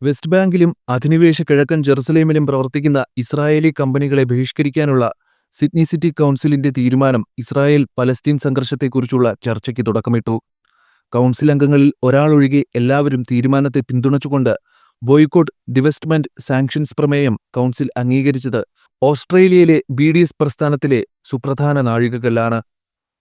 West ബാങ്കിലും അധിനിവേശ കിഴക്കൻ ജെറുസലേമിലും പ്രവർത്തിക്കുന്ന ഇസ്രായേലി കമ്പനികളെ ബഹിഷ്കരിക്കാനുള്ള സിഡ്നി സിറ്റി കൗൺസിലിന്റെ തീരുമാനം ഇസ്രായേൽ പലസ്തീൻ സംഘർഷത്തെക്കുറിച്ചുള്ള ചർച്ചയ്ക്ക് തുടക്കമിട്ടു. കൗൺസിൽ അംഗങ്ങളിൽ ഒരാളൊഴികെ എല്ലാവരും തീരുമാനത്തെ പിന്തുണച്ചുകൊണ്ട് ബോയ്ക്കോട്ട് ഡിവെസ്റ്റ്മെന്റ് സാങ്ഷൻസ് പ്രമേയം കൗൺസിൽ അംഗീകരിച്ചത് ഓസ്ട്രേലിയയിലെ BDS പ്രസ്ഥാനത്തിലെ സുപ്രധാന നാഴികക്കല്ലാണ്.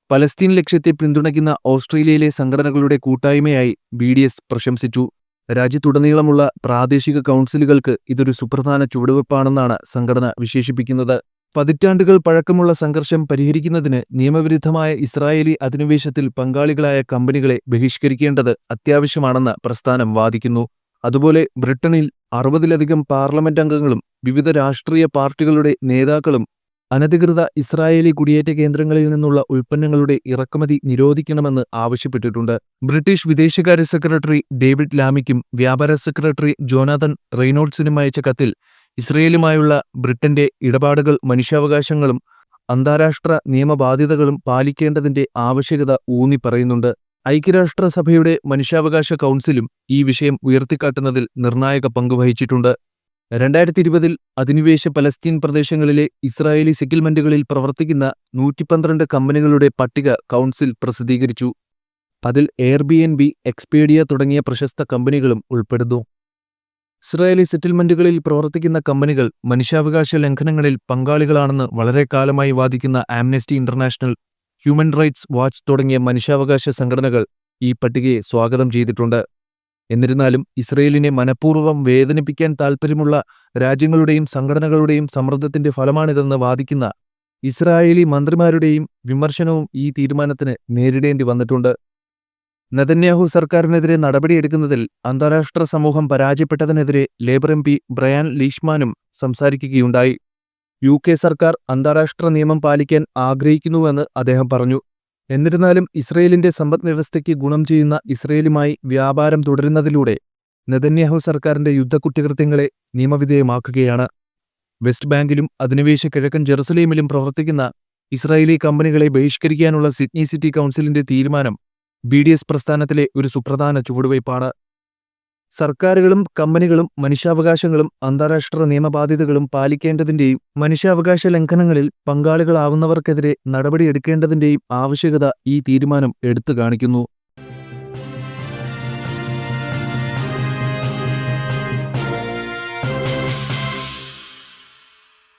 പലസ്തീൻ ലക്ഷ്യത്തെ പിന്തുണയ്ക്കുന്ന ഓസ്ട്രേലിയയിലെ സംഘടനകളുടെ കൂട്ടായ്മയായി BDS പ്രശംസിച്ചു. രാജ്യത്തുടനീളമുള്ള പ്രാദേശിക കൗൺസിലുകൾക്ക് ഇതൊരു സുപ്രധാന ചുവടുവെപ്പാണെന്നാണ് സംഘടന വിശേഷിപ്പിക്കുന്നത്. പതിറ്റാണ്ടുകൾ പഴക്കമുള്ള സംഘർഷം പരിഹരിക്കുന്നതിന് നിയമവിരുദ്ധമായ ഇസ്രായേലി അധിനിവേശത്തിൽ പങ്കാളികളായ കമ്പനികളെ ബഹിഷ്കരിക്കേണ്ടത് അത്യാവശ്യമാണെന്ന് പ്രസ്ഥാനം വാദിക്കുന്നു. അതുപോലെ ബ്രിട്ടനിൽ 60-ലധികം പാർലമെന്റ് അംഗങ്ങളും വിവിധ രാഷ്ട്രീയ പാർട്ടികളുടെ നേതാക്കളും അനധികൃത ഇസ്രായേലി കുടിയേറ്റ കേന്ദ്രങ്ങളിൽ നിന്നുള്ള ഉൽപ്പന്നങ്ങളുടെ ഇറക്കുമതി നിരോധിക്കണമെന്ന് ആവശ്യപ്പെട്ടിട്ടുണ്ട്. ബ്രിട്ടീഷ് വിദേശകാര്യ സെക്രട്ടറി ഡേവിഡ് ലാമിക്കും വ്യാപാര സെക്രട്ടറി ജോനാഥൻ റെയ്നോൾഡ്സിനും അയച്ച കത്തിൽ ഇസ്രയേലുമായുള്ള ബ്രിട്ടന്റെ ഇടപാടുകൾ മനുഷ്യാവകാശങ്ങളും അന്താരാഷ്ട്ര നിയമബാധ്യതകളും പാലിക്കേണ്ടതിന്റെ ആവശ്യകത ഊന്നിപ്പറയുന്നുണ്ട്. ഐക്യരാഷ്ട്രസഭയുടെ മനുഷ്യാവകാശ കൗൺസിലും ഈ വിഷയം ഉയർത്തിക്കാട്ടുന്നതിൽ നിർണായക പങ്കുവഹിച്ചിട്ടുണ്ട്. 2020 അധിനിവേശ പലസ്തീൻ പ്രദേശങ്ങളിലെ ഇസ്രായേലി സെറ്റിൽമെന്റുകളിൽ പ്രവർത്തിക്കുന്ന 112 കമ്പനികളുടെ പട്ടിക കൗൺസിൽ പ്രസിദ്ധീകരിച്ചു. അതിൽ എയർബിഎൻബി, എക്സ്പീഡിയ തുടങ്ങിയ പ്രശസ്ത കമ്പനികളും ഉൾപ്പെടുന്നു. ഇസ്രായേലി സെറ്റിൽമെന്റുകളിൽ പ്രവർത്തിക്കുന്ന കമ്പനികൾ മനുഷ്യാവകാശ ലംഘനങ്ങളിൽ പങ്കാളികളാണെന്ന് വളരെ കാലമായി വാദിക്കുന്ന Amnesty international, human rights watch തുടങ്ങിയ മനുഷ്യാവകാശ സംഘടനകൾ ഈ പട്ടികയെ സ്വാഗതം ചെയ്തിട്ടുണ്ട്. എന്നിരുന്നാലും ഇസ്രയേലിനെ മനഃപൂർവ്വം വേദനിപ്പിക്കാൻ താൽപ്പര്യമുള്ള രാജ്യങ്ങളുടെയും സംഘടനകളുടെയും സമ്മർദ്ദത്തിന്റെ ഫലമാണിതെന്ന് വാദിക്കുന്ന ഇസ്രായേലി മന്ത്രിമാരുടെയും വിമർശനവും ഈ തീരുമാനത്തിന് നേരിടേണ്ടി വന്നിട്ടുണ്ട്. നെതന്യാഹു സർക്കാരിനെതിരെ നടപടിയെടുക്കുന്നതിൽ അന്താരാഷ്ട്ര സമൂഹം പരാജയപ്പെട്ടതിനെതിരെ ലേബർ MP ബ്രയാൻ ലീഷ്മാനും സംസാരിക്കുകയുണ്ടായി. UK സർക്കാർ അന്താരാഷ്ട്ര നിയമം പാലിക്കാൻ ആഗ്രഹിക്കുന്നുവെന്ന് അദ്ദേഹം പറഞ്ഞു. എന്നിരുന്നാലും ഇസ്രയേലിന്റെ സമ്പദ്വ്യവസ്ഥയ്ക്ക് ഗുണം ചെയ്യുന്ന ഇസ്രയേലുമായി വ്യാപാരം തുടരുന്നതിലൂടെ നെതന്യാഹു സർക്കാരിന്റെ യുദ്ധക്കുറ്റകൃത്യങ്ങളെ നിയമവിധേയമാക്കുകയാണ്. വെസ്റ്റ് ബാങ്കിലും അധിനിവേശ കിഴക്കൻ ജെറുസലേമിലും പ്രവർത്തിക്കുന്ന ഇസ്രായേലി കമ്പനികളെ ബഹിഷ്കരിക്കാനുള്ള സിഡ്നി സിറ്റി കൗൺസിലിന്റെ തീരുമാനം BDS പ്രസ്ഥാനത്തിലെ ഒരു സുപ്രധാന ചുവടുവയ്പ്പാണ്. സർക്കാരുകളും കമ്പനികളും മനുഷ്യാവകാശങ്ങളും അന്താരാഷ്ട്ര നിയമബാധ്യതകളും പാലിക്കേണ്ടതിന്റെയും മനുഷ്യാവകാശ ലംഘനങ്ങളിൽ പങ്കാളികളാവുന്നവർക്കെതിരെ നടപടിയെടുക്കേണ്ടതിന്റെയും ആവശ്യകത ഈ തീരുമാനം എടുത്തു കാണിക്കുന്നു.